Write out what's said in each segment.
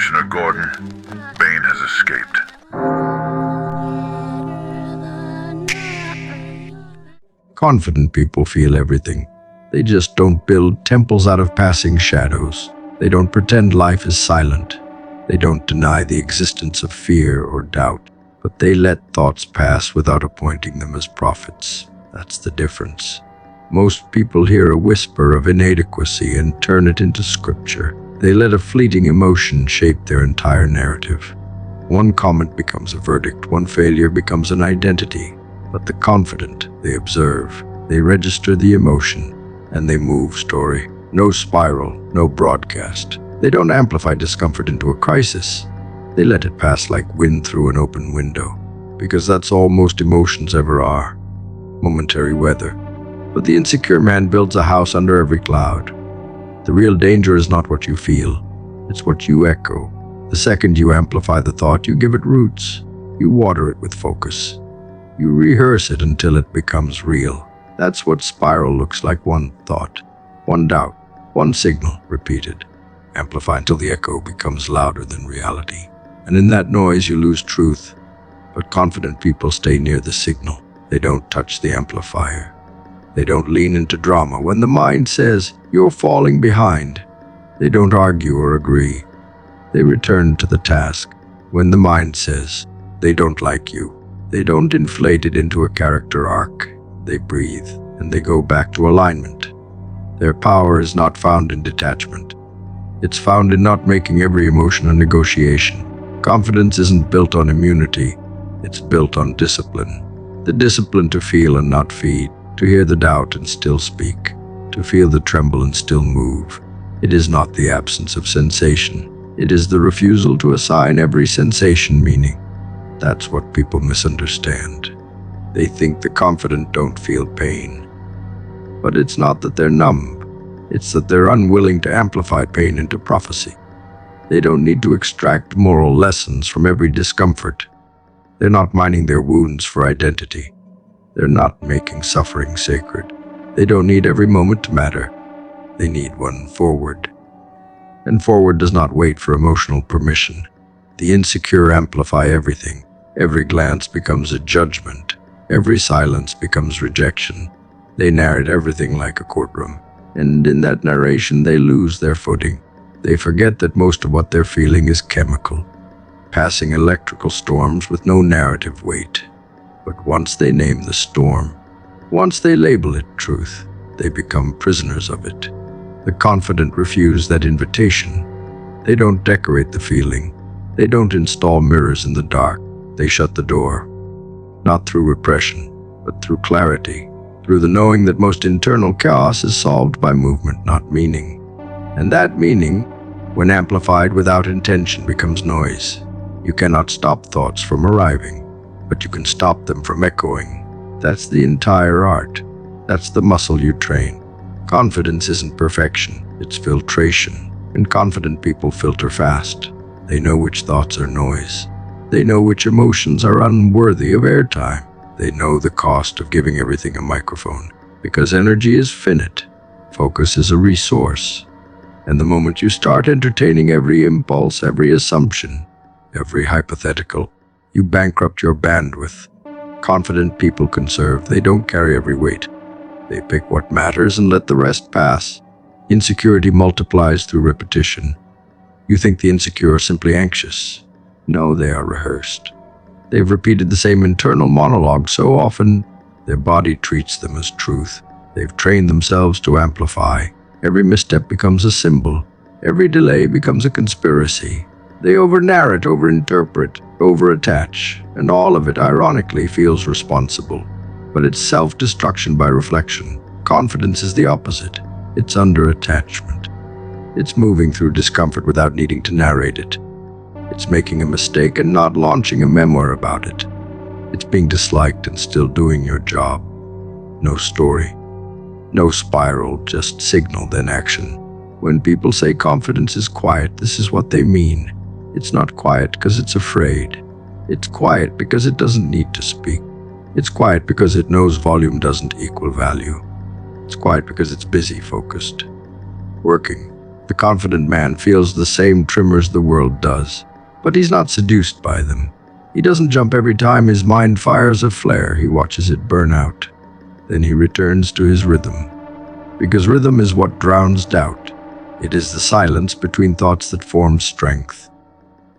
Commissioner Gordon, Bane has escaped. Confident people feel everything. They just don't build temples out of passing shadows. They don't pretend life is silent. They don't deny the existence of fear or doubt, but they let thoughts pass without appointing them as prophets. That's the difference. Most people hear a whisper of inadequacy and turn it into scripture. They let a fleeting emotion shape their entire narrative. One comment becomes a verdict, one failure becomes an identity. But the confident, they observe, they register the emotion, and they move story. No spiral, no broadcast. They don't amplify discomfort into a crisis. They let it pass like wind through an open window, because that's all most emotions ever are. Momentary weather. But the insecure man builds a house under every cloud. The real danger is not what you feel, it's what you echo. The second you amplify the thought, you give it roots. You water it with focus. You rehearse it until it becomes real. That's what spiral looks like: one thought, one doubt, one signal, repeated. Amplify until the echo becomes louder than reality. And in that noise you lose truth. But confident people stay near the signal. They don't touch the amplifier. They don't lean into drama when the mind says, "You're falling behind." They don't argue or agree. They return to the task. When the mind says, "They don't like you," they don't inflate it into a character arc. They breathe, and they go back to alignment. Their power is not found in detachment. It's found in not making every emotion a negotiation. Confidence isn't built on immunity. It's built on discipline. The discipline to feel and not feed, to hear the doubt and still speak, to feel the tremble and still move. It is not the absence of sensation. It is the refusal to assign every sensation meaning. That's what people misunderstand. They think the confident don't feel pain. But it's not that they're numb. It's that they're unwilling to amplify pain into prophecy. They don't need to extract moral lessons from every discomfort. They're not mining their wounds for identity. They're not making suffering sacred. They don't need every moment to matter. They need one forward. And forward does not wait for emotional permission. The insecure amplify everything. Every glance becomes a judgment. Every silence becomes rejection. They narrate everything like a courtroom. And in that narration, they lose their footing. They forget that most of what they're feeling is chemical, passing electrical storms with no narrative weight. But once they name the storm, once they label it truth, they become prisoners of it. The confident refuse that invitation. They don't decorate the feeling. They don't install mirrors in the dark. They shut the door. Not through repression, but through clarity. Through the knowing that most internal chaos is solved by movement, not meaning. And that meaning, when amplified without intention, becomes noise. You cannot stop thoughts from arriving, but you can stop them from echoing. That's the entire art. That's the muscle you train. Confidence isn't perfection, it's filtration. And confident people filter fast. They know which thoughts are noise. They know which emotions are unworthy of airtime. They know the cost of giving everything a microphone, because energy is finite. Focus is a resource. And the moment you start entertaining every impulse, every assumption, every hypothetical, you bankrupt your bandwidth. Confident people conserve. They don't carry every weight. They pick what matters and let the rest pass. Insecurity multiplies through repetition. You think the insecure are simply anxious. No, they are rehearsed. They've repeated the same internal monologue so often, their body treats them as truth. They've trained themselves to amplify. Every misstep becomes a symbol. Every delay becomes a conspiracy. They over-narrate, over-interpret, over-attach, and all of it, ironically, feels responsible. But it's self-destruction by reflection. Confidence is the opposite. It's under-attachment. It's moving through discomfort without needing to narrate it. It's making a mistake and not launching a memoir about it. It's being disliked and still doing your job. No story. No spiral, just signal, then action. When people say confidence is quiet, this is what they mean. It's not quiet because it's afraid. It's quiet because it doesn't need to speak. It's quiet because it knows volume doesn't equal value. It's quiet because it's busy, focused, working, The confident man feels the same tremors the world does, but he's not seduced by them. He doesn't jump every time his mind fires a flare. He watches it burn out. Then he returns to his rhythm. Because rhythm is what drowns doubt. It is the silence between thoughts that forms strength.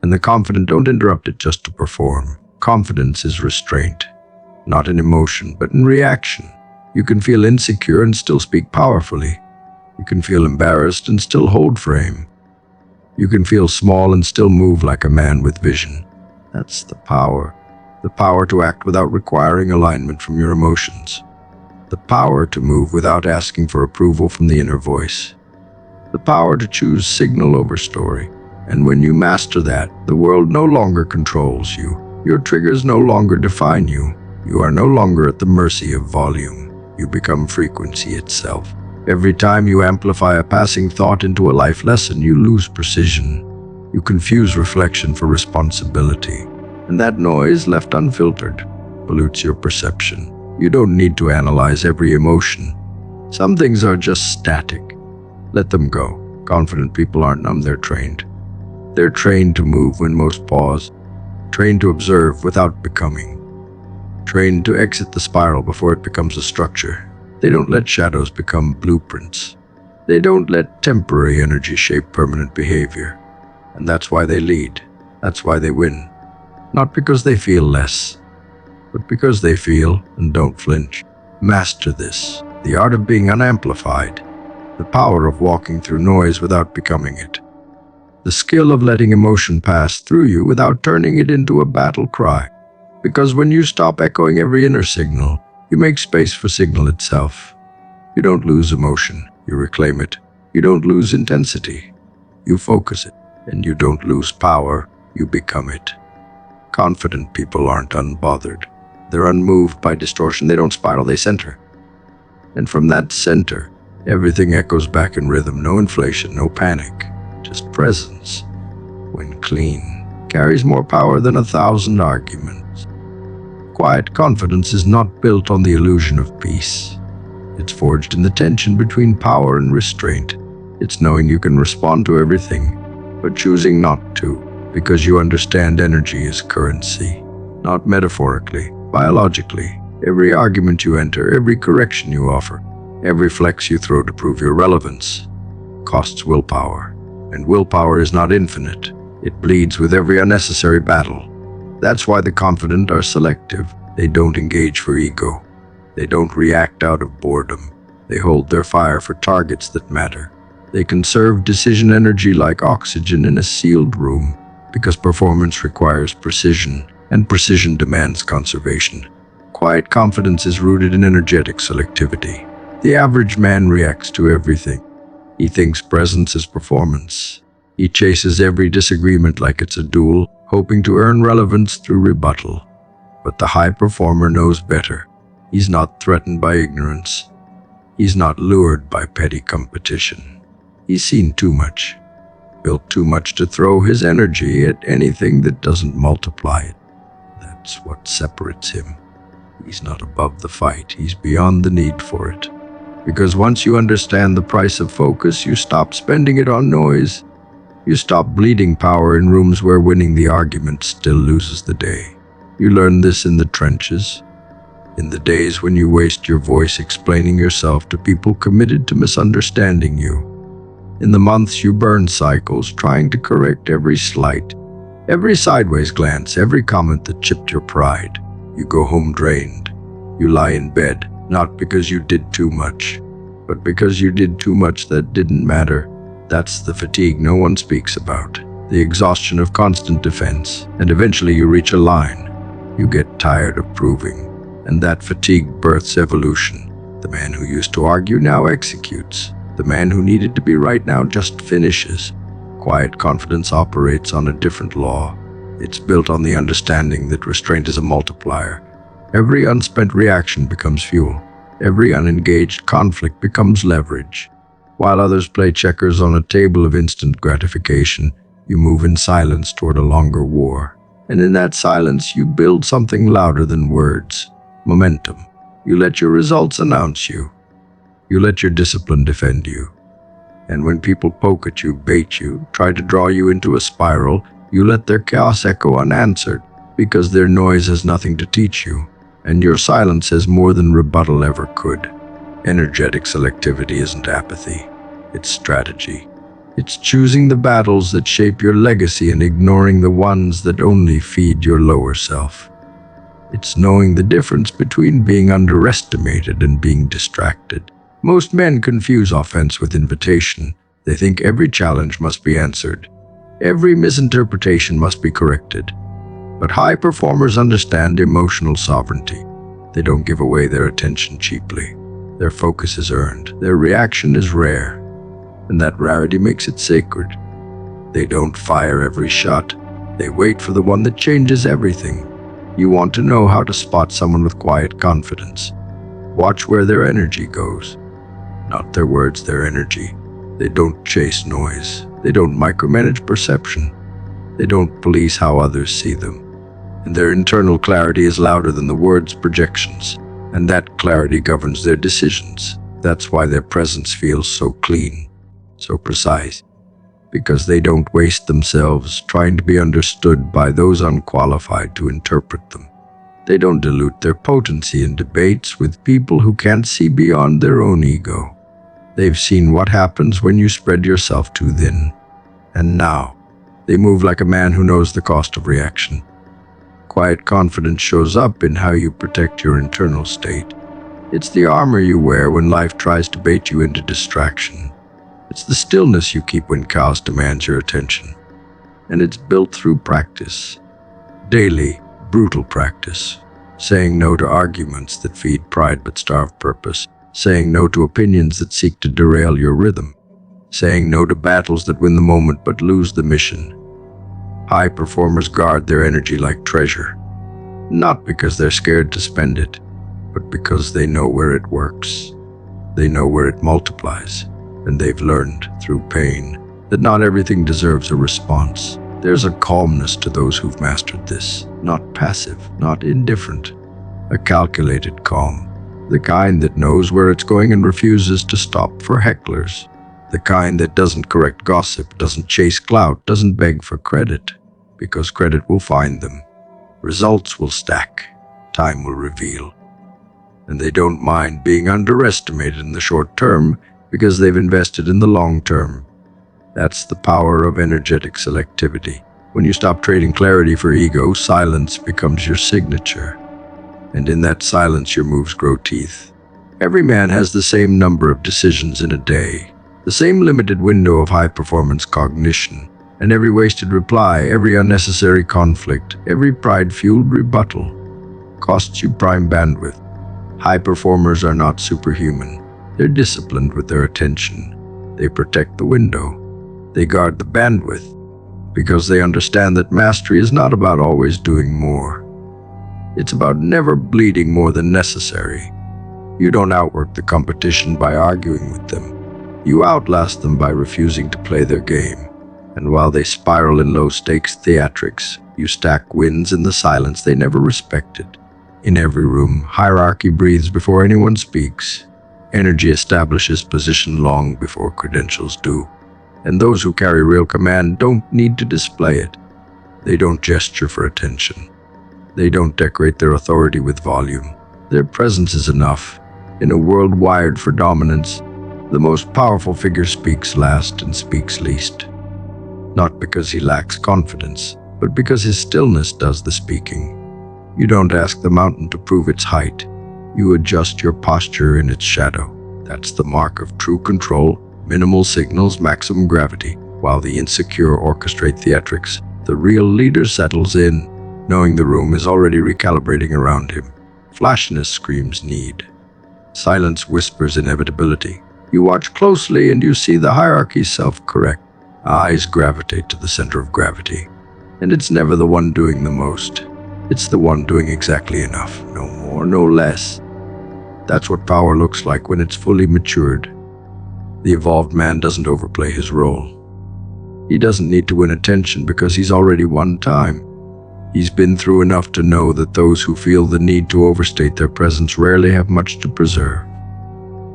And the confident don't interrupt it just to perform. Confidence is restraint, not in emotion, but in reaction. You can feel insecure and still speak powerfully. You can feel embarrassed and still hold frame. You can feel small and still move like a man with vision. That's the power to act without requiring alignment from your emotions. The power to move without asking for approval from the inner voice. The power to choose signal over story. And when you master that, the world no longer controls you. Your triggers no longer define you. You are no longer at the mercy of volume. You become frequency itself. Every time you amplify a passing thought into a life lesson, you lose precision. You confuse reflection for responsibility. And that noise, left unfiltered, pollutes your perception. You don't need to analyze every emotion. Some things are just static. Let them go. Confident people aren't numb, they're trained. They're trained to move when most pause. Trained to observe without becoming. Trained to exit the spiral before it becomes a structure. They don't let shadows become blueprints. They don't let temporary energy shape permanent behavior. And that's why they lead. That's why they win. Not because they feel less, but because they feel and don't flinch. Master this, the art of being unamplified, the power of walking through noise without becoming it, the skill of letting emotion pass through you without turning it into a battle cry. Because when you stop echoing every inner signal, you make space for signal itself. You don't lose emotion, you reclaim it. You don't lose intensity, you focus it. And you don't lose power, you become it. Confident people aren't unbothered. They're unmoved by distortion. They don't spiral, they center. And from that center, everything echoes back in rhythm. No inflation, no panic, just presence. When clean, carries more power than 1,000 arguments. Quiet confidence is not built on the illusion of peace. It's forged in the tension between power and restraint. It's knowing you can respond to everything, but choosing not to, because you understand energy is currency, not metaphorically, biologically. Every argument you enter, every correction you offer, every flex you throw to prove your relevance, costs willpower. And willpower is not infinite. It bleeds with every unnecessary battle. That's why the confident are selective. They don't engage for ego. They don't react out of boredom. They hold their fire for targets that matter. They conserve decision energy like oxygen in a sealed room, because performance requires precision, and precision demands conservation. Quiet confidence is rooted in energetic selectivity. The average man reacts to everything. He thinks presence is performance. He chases every disagreement like it's a duel, hoping to earn relevance through rebuttal. But the high performer knows better. He's not threatened by ignorance. He's not lured by petty competition. He's seen too much, built too much to throw his energy at anything that doesn't multiply it. That's what separates him. He's not above the fight, he's beyond the need for it. Because once you understand the price of focus, you stop spending it on noise. You stop bleeding power in rooms where winning the argument still loses the day. You learn this in the trenches, in the days when you waste your voice explaining yourself to people committed to misunderstanding you. In the months you burn cycles trying to correct every slight, every sideways glance, every comment that chipped your pride. You go home drained. You lie in bed, not because you did too much, but because you did too much that didn't matter. That's the fatigue no one speaks about, the exhaustion of constant defense, and eventually you reach a line. You get tired of proving, and that fatigue births evolution. The man who used to argue now executes. The man who needed to be right now just finishes. Quiet confidence operates on a different law. It's built on the understanding that restraint is a multiplier. Every unspent reaction becomes fuel. Every unengaged conflict becomes leverage. While others play checkers on a table of instant gratification, you move in silence toward a longer war. And in that silence, you build something louder than words. Momentum. You let your results announce you. You let your discipline defend you. And when people poke at you, bait you, try to draw you into a spiral, you let their chaos echo unanswered, because their noise has nothing to teach you, and your silence has more than rebuttal ever could. Energetic selectivity isn't apathy, it's strategy. It's choosing the battles that shape your legacy and ignoring the ones that only feed your lower self. It's knowing the difference between being underestimated and being distracted. Most men confuse offense with invitation. They think every challenge must be answered. Every misinterpretation must be corrected. But high performers understand emotional sovereignty. They don't give away their attention cheaply. Their focus is earned. Their reaction is rare. And that rarity makes it sacred. They don't fire every shot. They wait for the one that changes everything. You want to know how to spot someone with quiet confidence. Watch where their energy goes. Not their words, their energy. They don't chase noise. They don't micromanage perception. They don't police how others see them. And their internal clarity is louder than the words' projections. And that clarity governs their decisions. That's why their presence feels so clean, so precise. Because they don't waste themselves trying to be understood by those unqualified to interpret them. They don't dilute their potency in debates with people who can't see beyond their own ego. They've seen what happens when you spread yourself too thin. And now, they move like a man who knows the cost of reaction. Quiet confidence shows up in how you protect your internal state. It's the armor you wear when life tries to bait you into distraction. It's the stillness you keep when chaos demands your attention. And it's built through practice. Daily, brutal practice. Saying no to arguments that feed pride but starve purpose. Saying no to opinions that seek to derail your rhythm. Saying no to battles that win the moment but lose the mission. High performers guard their energy like treasure. Not because they're scared to spend it, but because they know where it works. They know where it multiplies. And they've learned, through pain, that not everything deserves a response. There's a calmness to those who've mastered this. Not passive, not indifferent. A calculated calm. The kind that knows where it's going and refuses to stop for hecklers. The kind that doesn't correct gossip, doesn't chase clout, doesn't beg for credit. Because credit will find them. Results will stack. Time will reveal. And they don't mind being underestimated in the short term because they've invested in the long term. That's the power of energetic selectivity. When you stop trading clarity for ego, silence becomes your signature. And in that silence, your moves grow teeth. Every man has the same number of decisions in a day, the same limited window of high-performance cognition, and every wasted reply, every unnecessary conflict, every pride-fueled rebuttal costs you prime bandwidth. High performers are not superhuman. They're disciplined with their attention. They protect the window. They guard the bandwidth because they understand that mastery is not about always doing more. It's about never bleeding more than necessary. You don't outwork the competition by arguing with them. You outlast them by refusing to play their game. And while they spiral in low-stakes theatrics, you stack wins in the silence they never respected. In every room, hierarchy breathes before anyone speaks. Energy establishes position long before credentials do. And those who carry real command don't need to display it. They don't gesture for attention. They don't decorate their authority with volume. Their presence is enough. In a world wired for dominance, the most powerful figure speaks last and speaks least. Not because he lacks confidence, but because his stillness does the speaking. You don't ask the mountain to prove its height. You adjust your posture in its shadow. That's the mark of true control. Minimal signals, maximum gravity. While the insecure orchestrate theatrics, the real leader settles in, knowing the room is already recalibrating around him. Flashiness screams need. Silence whispers inevitability. You watch closely and you see the hierarchy self-correct. Eyes gravitate to the center of gravity. And it's never the one doing the most. It's the one doing exactly enough, no more, no less. That's what power looks like when it's fully matured. The evolved man doesn't overplay his role. He doesn't need to win attention because he's already won time. He's been through enough to know that those who feel the need to overstate their presence rarely have much to preserve.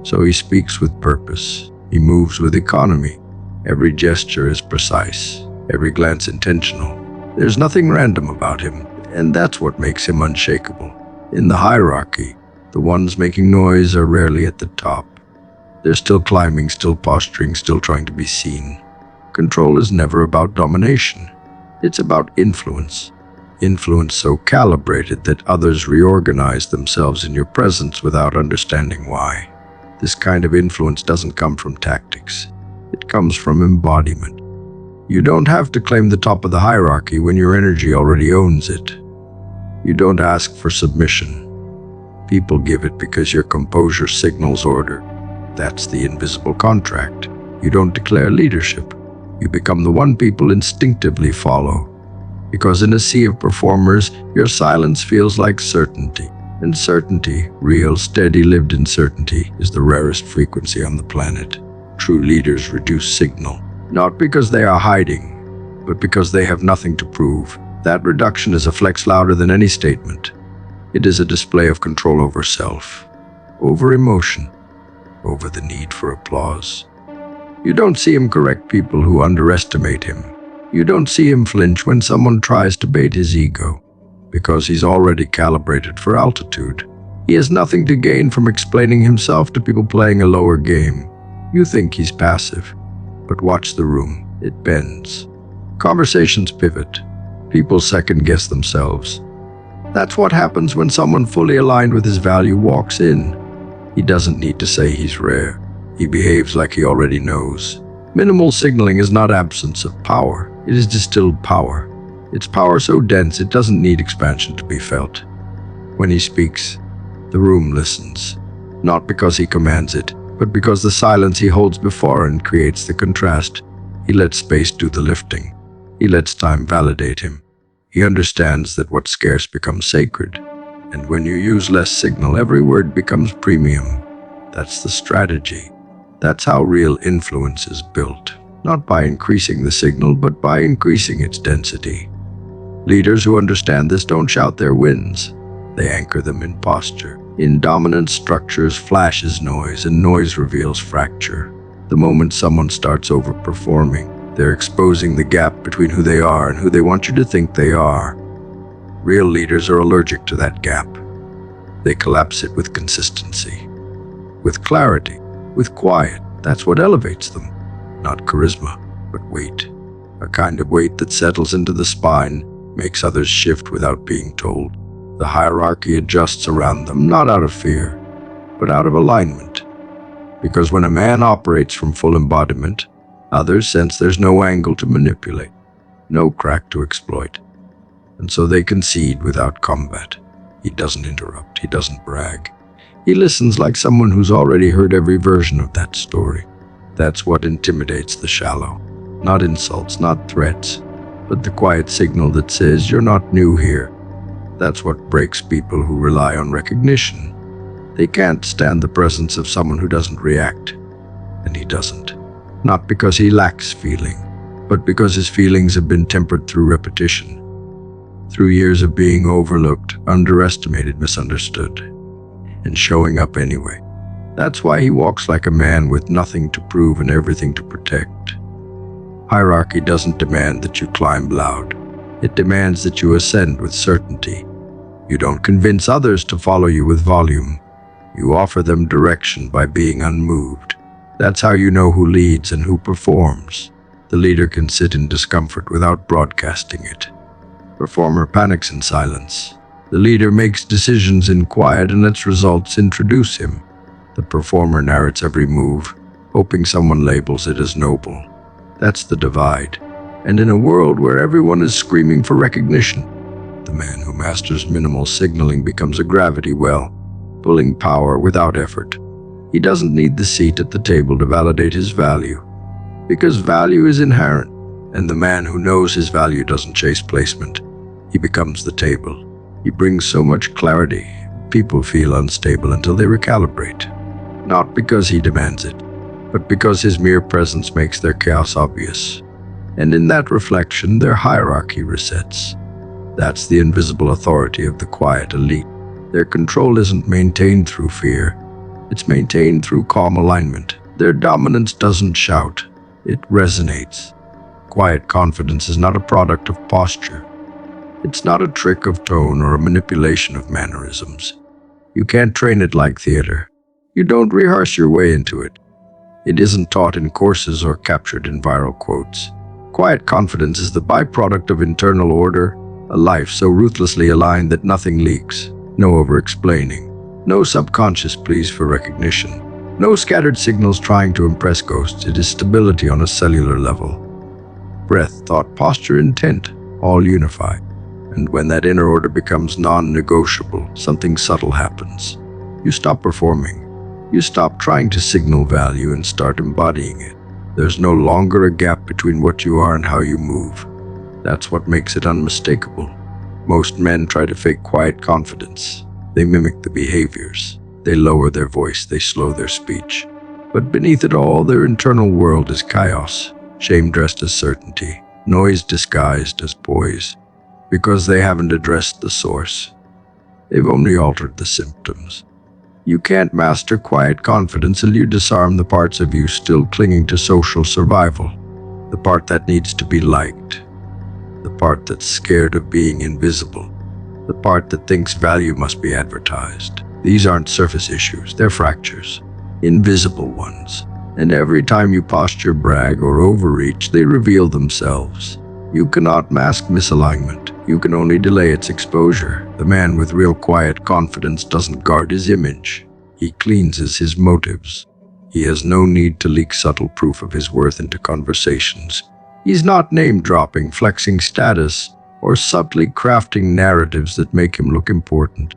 So he speaks with purpose. He moves with economy. Every gesture is precise, every glance intentional. There's nothing random about him, and that's what makes him unshakable. In the hierarchy, the ones making noise are rarely at the top. They're still climbing, still posturing, still trying to be seen. Control is never about domination. It's about influence. Influence so calibrated that others reorganize themselves in your presence without understanding why. This kind of influence doesn't come from tactics. It comes from embodiment. You don't have to claim the top of the hierarchy when your energy already owns it. You don't ask for submission. People give it because your composure signals order. That's the invisible contract. You don't declare leadership. You become the one people instinctively follow. Because in a sea of performers, your silence feels like certainty. And certainty, real, steady, lived-in certainty, is the rarest frequency on the planet. True leaders reduce signal, not because they are hiding, but because they have nothing to prove. That reduction is a flex louder than any statement. It is a display of control over self, over emotion, over the need for applause. You don't see him correct people who underestimate him. You don't see him flinch when someone tries to bait his ego, because he's already calibrated for altitude. He has nothing to gain from explaining himself to people playing a lower game. You think he's passive, but watch the room. It bends. Conversations pivot. People second-guess themselves. That's what happens when someone fully aligned with his value walks in. He doesn't need to say he's rare. He behaves like he already knows. Minimal signaling is not absence of power. It is distilled power. It's power so dense it doesn't need expansion to be felt. When he speaks, the room listens. Not because he commands it, but because the silence he holds before and creates the contrast. He lets space do the lifting. He lets time validate him. He understands that what's scarce becomes sacred. And when you use less signal, every word becomes premium. That's the strategy. That's how real influence is built. Not by increasing the signal, but by increasing its density. Leaders who understand this don't shout their wins. They anchor them in posture. In dominant structures, flash is noise, and noise reveals fracture. The moment someone starts overperforming, they're exposing the gap between who they are and who they want you to think they are. Real leaders are allergic to that gap. They collapse it with consistency, with clarity, with quiet. That's what elevates them. Not charisma, but weight. A kind of weight that settles into the spine, makes others shift without being told. The hierarchy adjusts around them, not out of fear, but out of alignment. Because when a man operates from full embodiment, others sense there's no angle to manipulate, no crack to exploit. And so they concede without combat. He doesn't interrupt, he doesn't brag. He listens like someone who's already heard every version of that story. That's what intimidates the shallow. Not insults, not threats, but the quiet signal that says you're not new here. That's what breaks people who rely on recognition. They can't stand the presence of someone who doesn't react. And he doesn't. Not because he lacks feeling, but because his feelings have been tempered through repetition. Through years of being overlooked, underestimated, misunderstood, and showing up anyway. That's why he walks like a man with nothing to prove and everything to protect. Hierarchy doesn't demand that you climb loud. It demands that you ascend with certainty. You don't convince others to follow you with volume. You offer them direction by being unmoved. That's how you know who leads and who performs. The leader can sit in discomfort without broadcasting it. Performer panics in silence. The leader makes decisions in quiet and lets results introduce him. The performer narrates every move, hoping someone labels it as noble. That's the divide. And in a world where everyone is screaming for recognition, the man who masters minimal signaling becomes a gravity well, pulling power without effort. He doesn't need the seat at the table to validate his value, because value is inherent, and the man who knows his value doesn't chase placement. He becomes the table. He brings so much clarity, people feel unstable until they recalibrate. Not because he demands it, but because his mere presence makes their chaos obvious. And in that reflection, their hierarchy resets. That's the invisible authority of the quiet elite. Their control isn't maintained through fear. It's maintained through calm alignment. Their dominance doesn't shout, it resonates. Quiet confidence is not a product of posture. It's not a trick of tone or a manipulation of mannerisms. You can't train it like theater. You don't rehearse your way into it. It isn't taught in courses or captured in viral quotes. Quiet confidence is the byproduct of internal order, a life so ruthlessly aligned that nothing leaks, no over-explaining, no subconscious pleas for recognition, no scattered signals trying to impress ghosts. It is stability on a cellular level. Breath, thought, posture, intent, all unify. And when that inner order becomes non-negotiable, something subtle happens. You stop performing. You stop trying to signal value and start embodying it. There's no longer a gap between what you are and how you move. That's what makes it unmistakable. Most men try to fake quiet confidence. They mimic the behaviors. They lower their voice, they slow their speech. But beneath it all, their internal world is chaos, shame dressed as certainty, noise disguised as poise. Because they haven't addressed the source. They've only altered the symptoms. You can't master quiet confidence until you disarm the parts of you still clinging to social survival. The part that needs to be liked. The part that's scared of being invisible. The part that thinks value must be advertised. These aren't surface issues, they're fractures. Invisible ones. And every time you posture, brag, or overreach, they reveal themselves. You cannot mask misalignment. You can only delay its exposure. The man with real quiet confidence doesn't guard his image. He cleanses his motives. He has no need to leak subtle proof of his worth into conversations. He's not name-dropping, flexing status, or subtly crafting narratives that make him look important.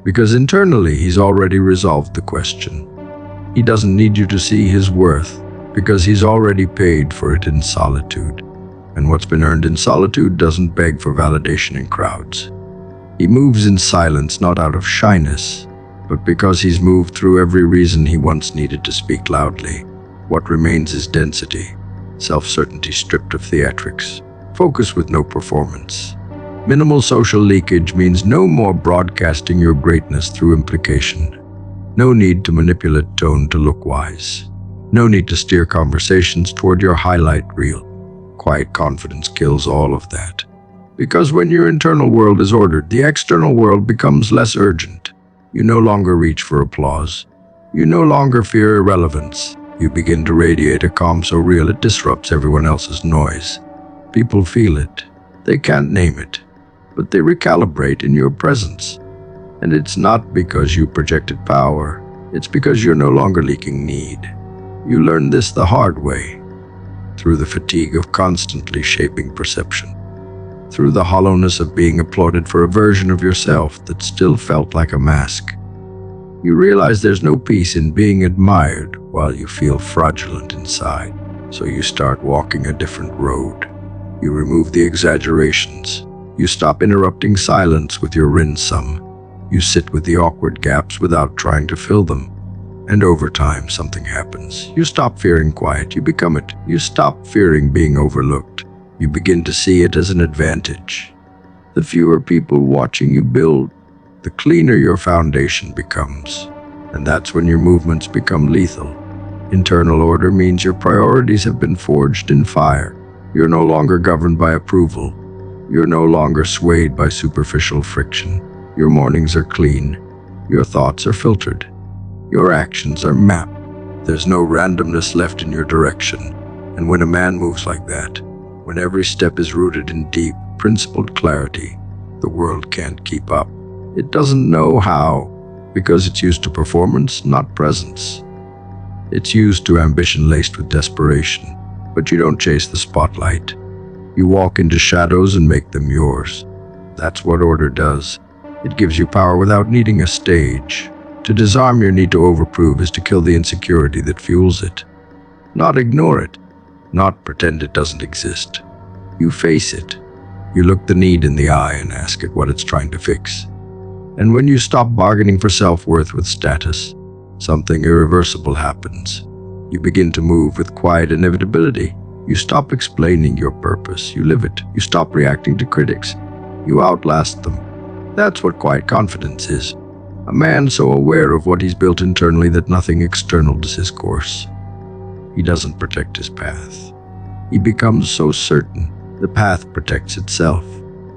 Because internally, he's already resolved the question. He doesn't need you to see his worth, because he's already paid for it in solitude. And what's been earned in solitude doesn't beg for validation in crowds. He moves in silence, not out of shyness, but because he's moved through every reason he once needed to speak loudly. What remains is density, self-certainty stripped of theatrics, focus with no performance. Minimal social leakage means no more broadcasting your greatness through implication. No need to manipulate tone to look wise. No need to steer conversations toward your highlight reel. Quiet confidence kills all of that. Because when your internal world is ordered, the external world becomes less urgent. You no longer reach for applause. You no longer fear irrelevance. You begin to radiate a calm so real it disrupts everyone else's noise. People feel it. They can't name it, but they recalibrate in your presence. And it's not because you projected power. It's because you're no longer leaking need. You learned this the hard way. Through the fatigue of constantly shaping perception, through the hollowness of being applauded for a version of yourself that still felt like a mask. You realize there's no peace in being admired while you feel fraudulent inside, so you start walking a different road. You remove the exaggerations. You stop interrupting silence with your rinsum. You sit with the awkward gaps without trying to fill them. And over time, something happens. You stop fearing quiet, you become it. You stop fearing being overlooked. You begin to see it as an advantage. The fewer people watching you build, the cleaner your foundation becomes. And that's when your movements become lethal. Internal order means your priorities have been forged in fire. You're no longer governed by approval. You're no longer swayed by superficial friction. Your mornings are clean. Your thoughts are filtered. Your actions are mapped. There's no randomness left in your direction. And when a man moves like that, when every step is rooted in deep, principled clarity, the world can't keep up. It doesn't know how, because it's used to performance, not presence. It's used to ambition laced with desperation. But you don't chase the spotlight. You walk into shadows and make them yours. That's what order does. It gives you power without needing a stage. To disarm your need to overprove is to kill the insecurity that fuels it. Not ignore it. Not pretend it doesn't exist. You face it. You look the need in the eye and ask it what it's trying to fix. And when you stop bargaining for self-worth with status, something irreversible happens. You begin to move with quiet inevitability. You stop explaining your purpose. You live it. You stop reacting to critics. You outlast them. That's what quiet confidence is. A man so aware of what he's built internally that nothing external does his course. He doesn't protect his path. He becomes so certain, the path protects itself.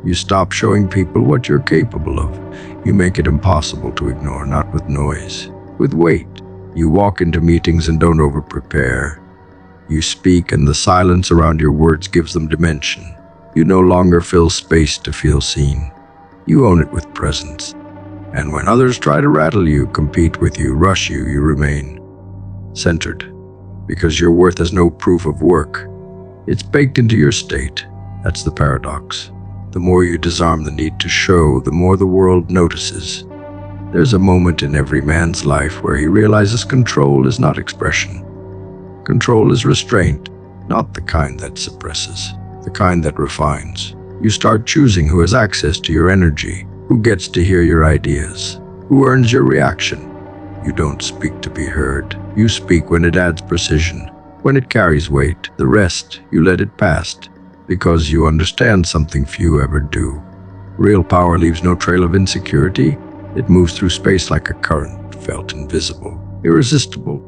You stop showing people what you're capable of. You make it impossible to ignore, not with noise, with weight. You walk into meetings and don't over-prepare. You speak and the silence around your words gives them dimension. You no longer fill space to feel seen. You own it with presence. And when others try to rattle you, compete with you, rush you, you remain centered. Because your worth has no proof of work. It's baked into your state. That's the paradox. The more you disarm the need to show, the more the world notices. There's a moment in every man's life where he realizes control is not expression. Control is restraint, not the kind that suppresses, the kind that refines. You start choosing who has access to your energy, who gets to hear your ideas, who earns your reaction. You don't speak to be heard. You speak when it adds precision, when it carries weight. The rest, you let it pass, because you understand something few ever do. Real power leaves no trail of insecurity. It moves through space like a current, felt invisible, irresistible.